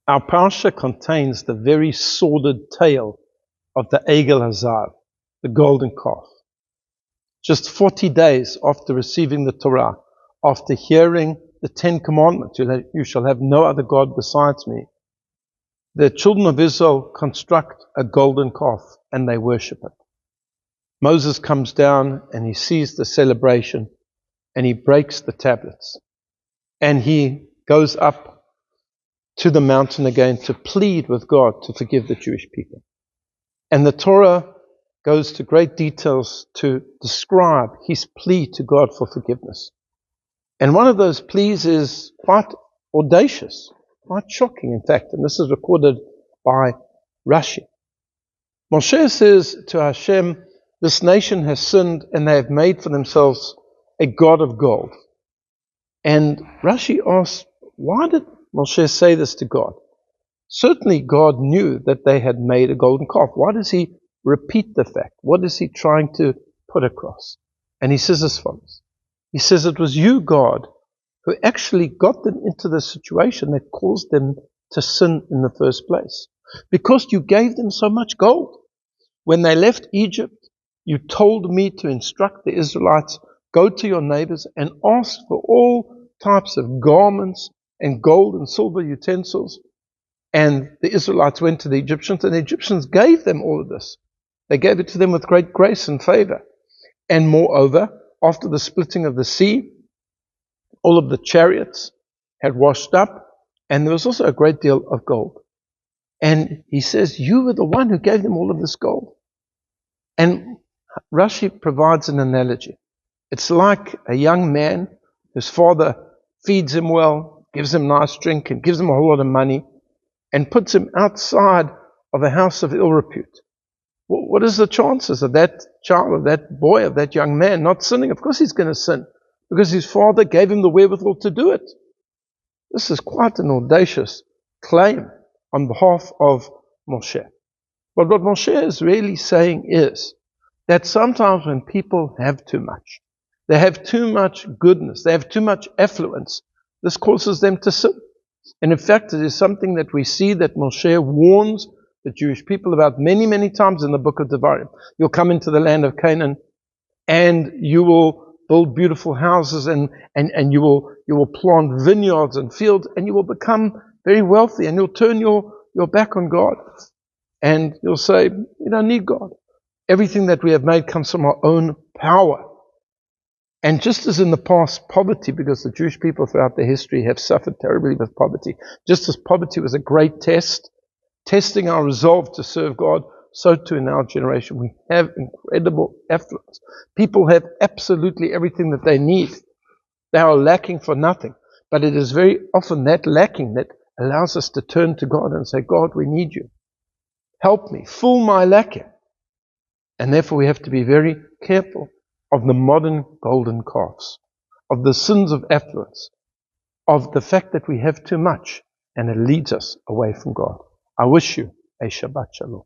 Our parsha contains the very sordid tale of the Egel Hazav, the golden calf. Just 40 days after receiving the Torah, after hearing the 10 commandments, you shall have no other God besides me, the children of Israel construct a golden calf and they worship it. Moses comes down and he sees the celebration and he breaks the tablets. And he goes up to the mountain again to plead with God to forgive the Jewish people. And the Torah goes to great details to describe his plea to God for forgiveness. And one of those pleas is quite audacious, quite shocking, in fact. And this is recorded by Rashi. Moshe says to Hashem, this nation has sinned and they have made for themselves a god of gold. And Rashi asks, why did Moshe say this to God? Certainly God knew that they had made a golden calf. Why does he repeat the fact? What is he trying to put across? And he says as follows. He says it was you, God, who actually got them into the situation that caused them to sin in the first place. Because you gave them so much gold. When they left Egypt, you told me to instruct the Israelites, go to your neighbors and ask for all types of garments and gold and silver utensils. And the Israelites went to the Egyptians, and the Egyptians gave them all of this. They gave it to them with great grace and favor. And moreover, after the splitting of the sea, all of the chariots had washed up, and there was also a great deal of gold. And he says, you were the one who gave them all of this gold. And Rashi provides an analogy. It's like a young man whose father feeds him well, gives him nice drink, and gives him a whole lot of money, and puts him outside of a house of ill repute. What is the chances of that child, of that boy, of that young man not sinning? Of course he's going to sin, because his father gave him the wherewithal to do it. This is quite an audacious claim on behalf of Moshe. But what Moshe is really saying is that sometimes when people have too much, they have too much goodness, they have too much affluence, this causes them to sin. And in fact, it is something that we see that Moshe warns the Jewish people about many, many times in the book of Devarim. You'll come into the land of Canaan and you will build beautiful houses and you will plant vineyards and fields, and you will become very wealthy, and you'll turn your back on God. And you'll say, we don't need God. Everything that we have made comes from our own power. And just as in the past, poverty, because the Jewish people throughout their history have suffered terribly with poverty, just as poverty was a great test, testing our resolve to serve God, so too in our generation we have incredible affluence. People have absolutely everything that they need. They are lacking for nothing. But it is very often that lacking that allows us to turn to God and say, God, we need you. Help me, fill my lacking. And therefore we have to be very careful of the modern golden calves, of the sins of affluence, of the fact that we have too much and it leads us away from God. I wish you a Shabbat Shalom.